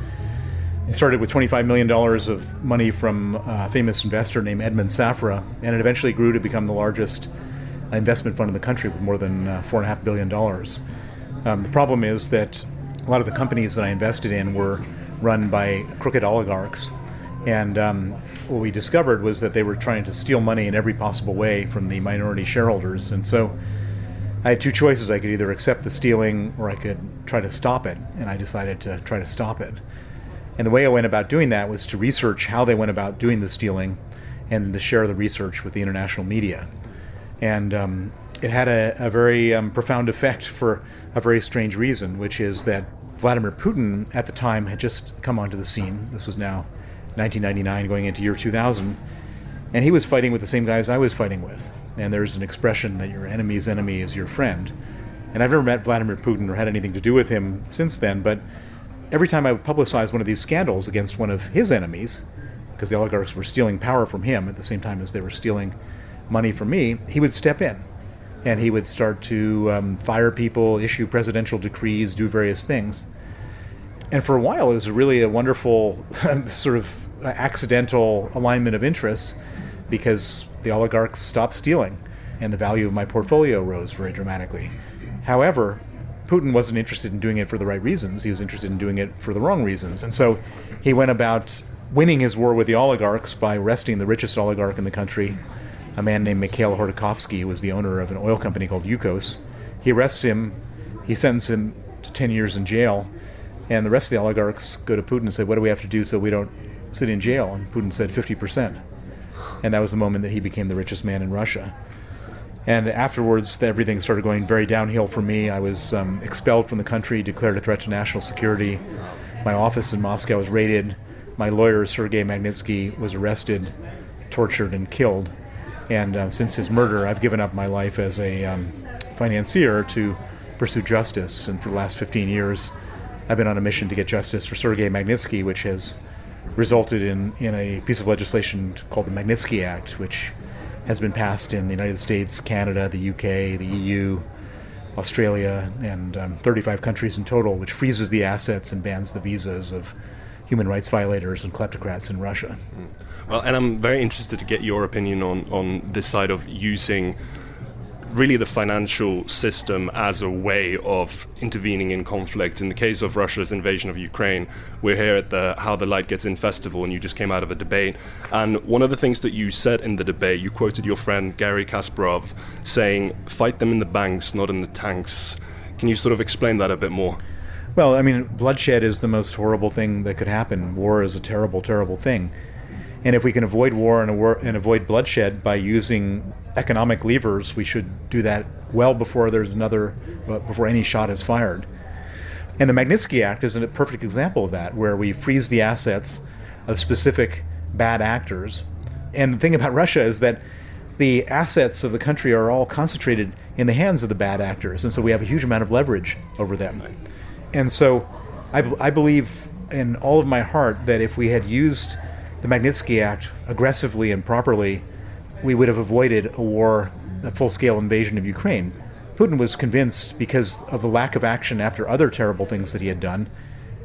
It started with $25 million of money from a famous investor named Edmund Safra, and it eventually grew to become the largest investment fund in the country with more than $4.5 billion. The problem is that a lot of the companies that I invested in were run by crooked oligarchs. And what we discovered was that they were trying to steal money in every possible way from the minority shareholders. And so I had two choices. I could either accept the stealing or I could try to stop it. And I decided to try to stop it. And the way I went about doing that was to research how they went about doing the stealing and to share the research with the international media. And it had a very profound effect for a very strange reason, which is that Vladimir Putin at the time had just come onto the scene. This was now 1999 going into year 2000, and he was fighting with the same guys I was fighting with. And there's an expression that your enemy's enemy is your friend. And I've never met Vladimir Putin or had anything to do with him since then, but every time I would publicize one of these scandals against one of his enemies, because the oligarchs were stealing power from him at the same time as they were stealing money from me, he would step in. And he would start to fire people, issue presidential decrees, do various things. And for a while, it was really a wonderful sort of accidental alignment of interest because the oligarchs stopped stealing and the value of my portfolio rose very dramatically. However, Putin wasn't interested in doing it for the right reasons. He was interested in doing it for the wrong reasons. And so he went about winning his war with the oligarchs by arresting the richest oligarch in the country, a man named Mikhail Khodorkovsky, who was the owner of an oil company called Yukos. He arrests him, he sentences him to 10 years in jail, and the rest of the oligarchs go to Putin and say, what do we have to do so we don't sit in jail? And Putin said 50%. And that was the moment that he became the richest man in Russia. And afterwards, everything started going very downhill for me. I was expelled from the country, declared a threat to national security. My office in Moscow was raided. My lawyer, Sergei Magnitsky, was arrested, tortured, and killed. And since his murder, I've given up my life as a financier to pursue justice. And for the last 15 years, I've been on a mission to get justice for Sergei Magnitsky, which has resulted in a piece of legislation called the Magnitsky Act, which has been passed in the United States, Canada, the UK, the EU, Australia, and 35 countries in total, which freezes the assets and bans the visas of human rights violators and kleptocrats in Russia. Well, and I'm very interested to get your opinion on this side of using really the financial system as a way of intervening in conflict. In the case of Russia's invasion of Ukraine, we're here at the How the Light Gets In festival, and you just came out of a debate. And one of the things that you said in the debate, you quoted your friend Garry Kasparov saying, fight them in the banks, not in the tanks. Can you sort of explain that a bit more? Well, I mean, bloodshed is the most horrible thing that could happen. War is a terrible, terrible thing. And if we can avoid war and avoid bloodshed by using economic levers, we should do that well before before any shot is fired. And the Magnitsky Act is a perfect example of that, where we freeze the assets of specific bad actors. And the thing about Russia is that the assets of the country are all concentrated in the hands of the bad actors, and so we have a huge amount of leverage over them. And so I believe in all of my heart that if we had used the Magnitsky Act aggressively and properly, we would have avoided a war, a full-scale invasion of Ukraine. Putin was convinced, because of the lack of action after other terrible things that he had done,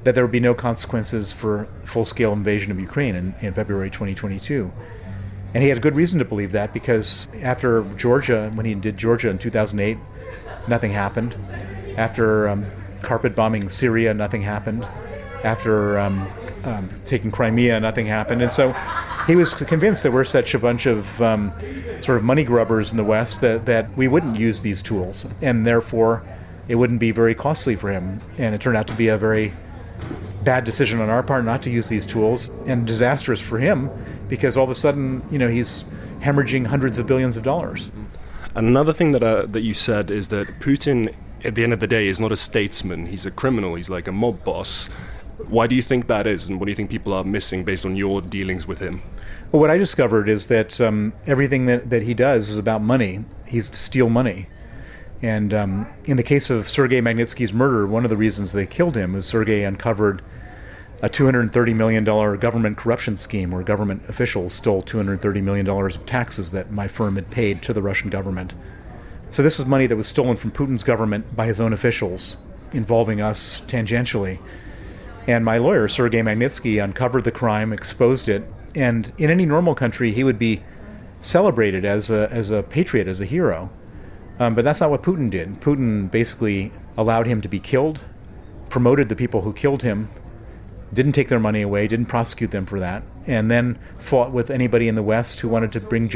that there would be no consequences for full-scale invasion of Ukraine in February 2022. And he had good reason to believe that, because after Georgia, when he did Georgia in 2008, nothing happened. After carpet bombing Syria, nothing happened. After taking Crimea, nothing happened. And so he was convinced that we're such a bunch of sort of money grubbers in the West that we wouldn't use these tools, and therefore it wouldn't be very costly for him. And it turned out to be a very bad decision on our part not to use these tools, and disastrous for him, because all of a sudden, he's hemorrhaging hundreds of billions of dollars. Another thing that you said is that Putin, at the end of the day, is not a statesman. He's a criminal. He's like a mob boss. Why do you think that is, and what do you think people are missing based on your dealings with him? Well, what I discovered is that everything that he does is about money. He's to steal money. And in the case of Sergei Magnitsky's murder, one of the reasons they killed him was Sergei uncovered a $230 million government corruption scheme where government officials stole $230 million of taxes that my firm had paid to the Russian government. So this was money that was stolen from Putin's government by his own officials, involving us tangentially. And my lawyer, Sergei Magnitsky, uncovered the crime, exposed it, and in any normal country, he would be celebrated as a patriot, as a hero. But that's not what Putin did. Putin basically allowed him to be killed, promoted the people who killed him, didn't take their money away, didn't prosecute them for that, and then fought with anybody in the West who wanted to bring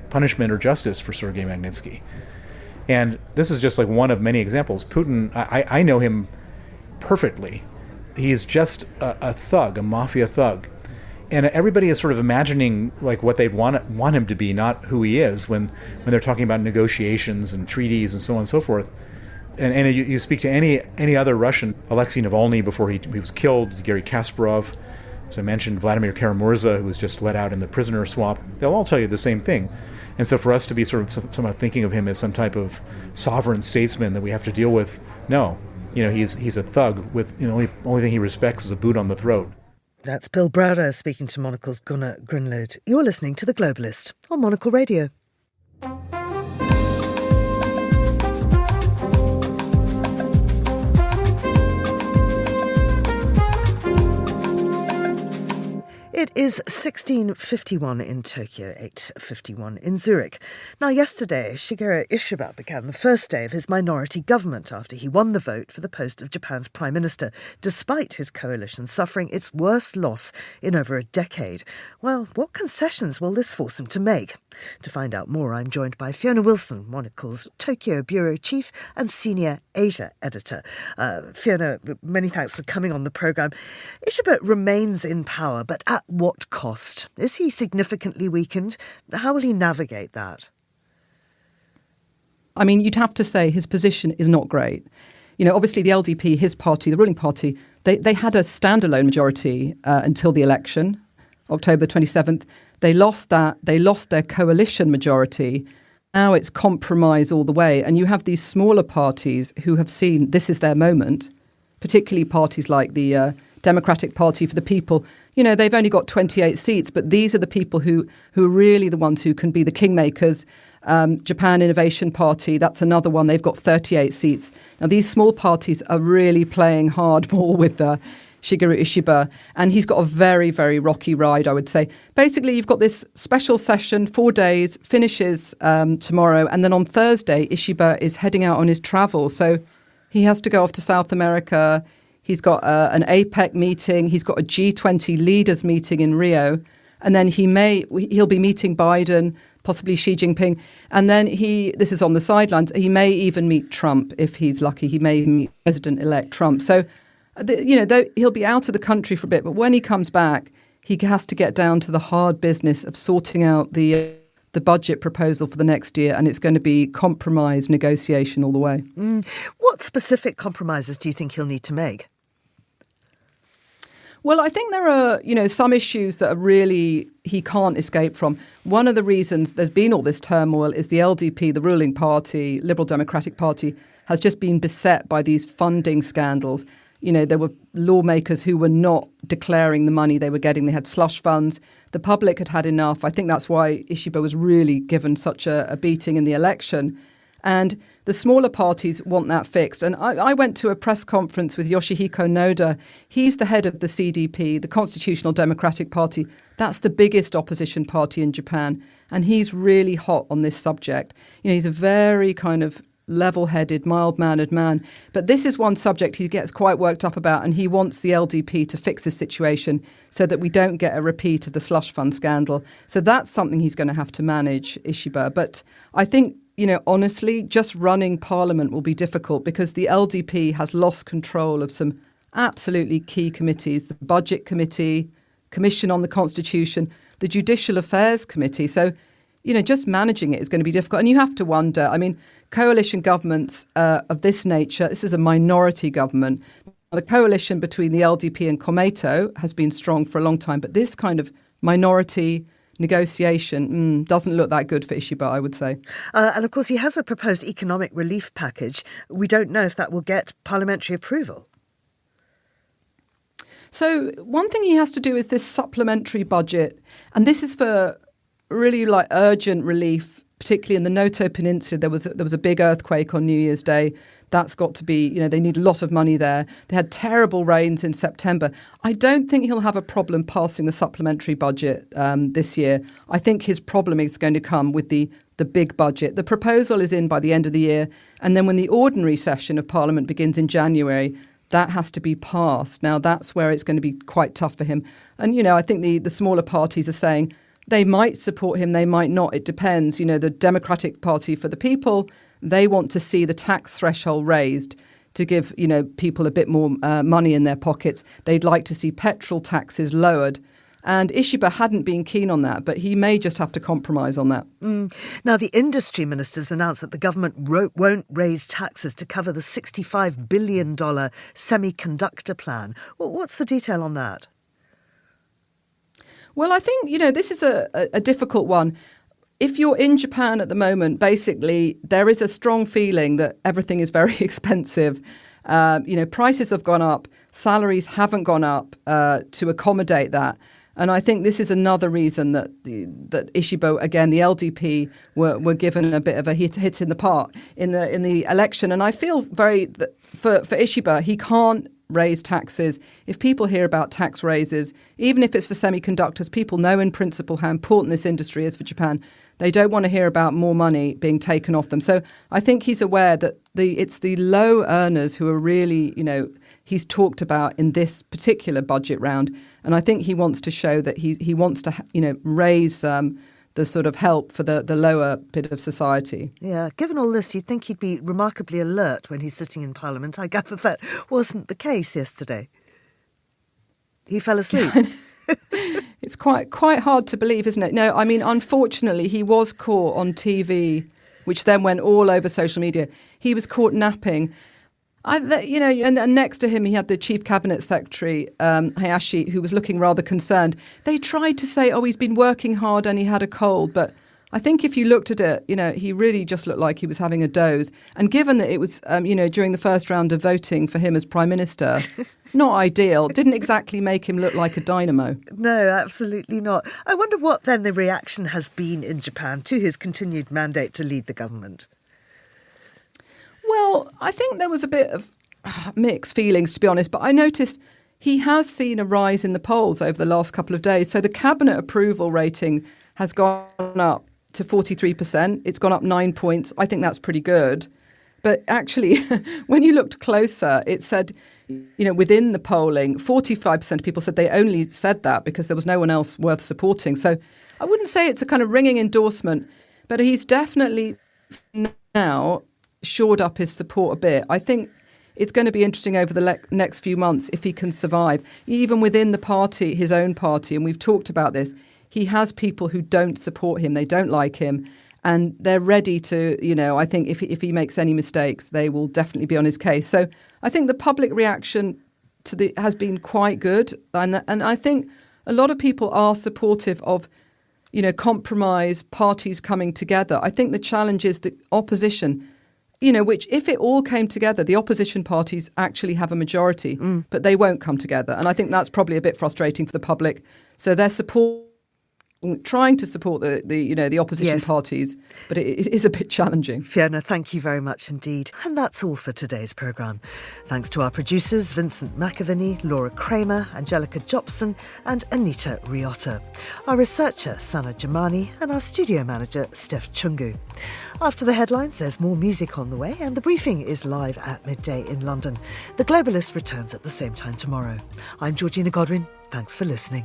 punishment or justice for Sergei Magnitsky. And this is just like one of many examples. Putin, I know him perfectly. He's just a thug, a mafia thug. And everybody is sort of imagining like what they'd want him to be, not who he is, when they're talking about negotiations and treaties and so on and so forth. And you speak to any other Russian, Alexei Navalny before he was killed, Garry Kasparov, as I mentioned, Vladimir Kara-Murza, who was just let out in the prisoner swap, they'll all tell you the same thing. And so for us to be sort of somehow thinking of him as some type of sovereign statesman that we have to deal with, no. He's a thug with, the only thing he respects is a boot on the throat. That's Bill Browder speaking to Monocle's Gunnar Grunlod. You're listening to The Globalist on Monocle Radio. It is 16:51 in Tokyo, 8:51 in Zurich. Now, yesterday, Shigeru Ishiba began the first day of his minority government after he won the vote for the post of Japan's Prime Minister, despite his coalition suffering its worst loss in over a decade. Well, what concessions will this force him to make? To find out more, I'm joined by Fiona Wilson, Monocle's Tokyo Bureau Chief and Senior Asia Editor. Fiona, many thanks for coming on the programme. Ishiba remains in power, but at what cost? Is he significantly weakened? How will he navigate that? I mean, you'd have to say his position is not great. Obviously the LDP, his party, the ruling party, they had a standalone majority until the election, October 27th. They lost that. They lost their coalition majority. Now it's compromise all the way. And you have these smaller parties who have seen this is their moment, particularly parties like the Democratic Party for the People. They've only got 28 seats, but these are the people who are really the ones who can be the kingmakers. Japan Innovation Party, that's another one. They've got 38 seats. Now, these small parties are really playing hardball with Shigeru Ishiba, and he's got a very, very rocky ride, I would say. Basically, you've got this special session, 4 days, finishes tomorrow, and then on Thursday, Ishiba is heading out on his travel. So he has to go off to South America. He's got an APEC meeting. He's got a G20 leaders meeting in Rio. And then he'll be meeting Biden, possibly Xi Jinping. And then this is on the sidelines, he may even meet Trump if he's lucky. He may meet President-elect Trump. So, he'll be out of the country for a bit. But when he comes back, he has to get down to the hard business of sorting out the budget proposal for the next year. And it's going to be compromise, negotiation all the way. What specific compromises do you think he'll need to make? Well, I think there are, some issues that are really he can't escape from. One of the reasons there's been all this turmoil is the LDP, the ruling party, Liberal Democratic Party, has just been beset by these funding scandals. There were lawmakers who were not declaring the money they were getting. They had slush funds. The public had had enough. I think that's why Ishiba was really given such a beating in the election. And the smaller parties want that fixed. And I went to a press conference with Yoshihiko Noda. He's the head of the CDP, the Constitutional Democratic Party. That's the biggest opposition party in Japan. And he's really hot on this subject. He's a very kind of level-headed, mild-mannered man. But this is one subject he gets quite worked up about, and he wants the LDP to fix this situation so that we don't get a repeat of the slush fund scandal. So that's something he's going to have to manage, Ishiba. But I think, honestly, just running Parliament will be difficult because the LDP has lost control of some absolutely key committees, the Budget Committee, Commission on the Constitution, the Judicial Affairs Committee. So, just managing it is going to be difficult. And you have to wonder, coalition governments of this nature, this is a minority government. The coalition between the LDP and Komeito has been strong for a long time, but this kind of minority negotiation doesn't look that good for Ishiba, I would say. And of course, he has a proposed economic relief package. We don't know if that will get parliamentary approval. So one thing he has to do is this supplementary budget, and this is for really urgent relief, particularly in the Noto Peninsula. There was a big earthquake on New Year's Day. That's got to be, they need a lot of money there. They had terrible rains in September. I don't think he'll have a problem passing the supplementary budget this year. I think his problem is going to come with the big budget. The proposal is in by the end of the year. And then when the ordinary session of Parliament begins in January, that has to be passed. Now, that's where it's going to be quite tough for him. And, I think the smaller parties are saying they might support him, they might not. It depends. The Democratic Party for the People, they want to see the tax threshold raised to give, people a bit more money in their pockets. They'd like to see petrol taxes lowered. And Ishiba hadn't been keen on that, but he may just have to compromise on that. Now, the industry ministers announced that the government won't raise taxes to cover the $65 billion semiconductor plan. Well, what's the detail on that? Well, I think, this is a difficult one. If you're in Japan at the moment, basically, there is a strong feeling that everything is very expensive. Prices have gone up, salaries haven't gone up to accommodate that. And I think this is another reason that Ishiba, again, the LDP, were given a bit of a hit in the part in the election. And I feel for Ishiba, he can't raise taxes. If people hear about tax raises, even if it's for semiconductors, people know in principle how important this industry is for Japan. They don't want to hear about more money being taken off them. So I think he's aware that it's the low earners who are really, he's talked about in this particular budget round. And I think he wants to show that he wants to, raise the sort of help for the lower bit of society. Yeah, given all this, you'd think he'd be remarkably alert when he's sitting in Parliament. I gather that wasn't the case yesterday. He fell asleep. It's quite hard to believe, isn't it? No, unfortunately, he was caught on TV, which then went all over social media. He was caught napping. And next to him, he had the Chief Cabinet Secretary, Hayashi, who was looking rather concerned. They tried to say, he's been working hard and he had a cold. But I think if you looked at it, he really just looked like he was having a doze. And given that it was, during the first round of voting for him as Prime Minister, not ideal. Didn't exactly make him look like a dynamo. No, absolutely not. I wonder what then the reaction has been in Japan to his continued mandate to lead the government. Well, I think there was a bit of mixed feelings, to be honest, but I noticed he has seen a rise in the polls over the last couple of days. So the cabinet approval rating has gone up to 43%. It's gone up 9 points. I think that's pretty good. But actually, when you looked closer, it said, within the polling, 45% of people said they only said that because there was no one else worth supporting. So I wouldn't say it's a kind of ringing endorsement, but he's definitely now shored up his support a bit. I think it's going to be interesting over the next few months if he can survive. Even within the party, his own party, and we've talked about this, he has people who don't support him, they don't like him, and they're ready to, I think if he makes any mistakes, they will definitely be on his case. So I think the public reaction has been quite good, and I think a lot of people are supportive of, compromise, parties coming together. I think the challenge is the opposition, which if it all came together, the opposition parties actually have a majority, but they won't come together. And I think that's probably a bit frustrating for the public. So their support trying to support the opposition parties, but it is a bit challenging. Fiona, thank you very much indeed. And that's all for today's programme. Thanks to our producers, Vincent McAviney, Laura Kramer, Angelica Jobson and Anita Riotta. Our researcher, Sana Jamani, and our studio manager, Steph Chungu. After the headlines, there's more music on the way, and the briefing is live at midday in London. The Globalist returns at the same time tomorrow. I'm Georgina Godwin. Thanks for listening.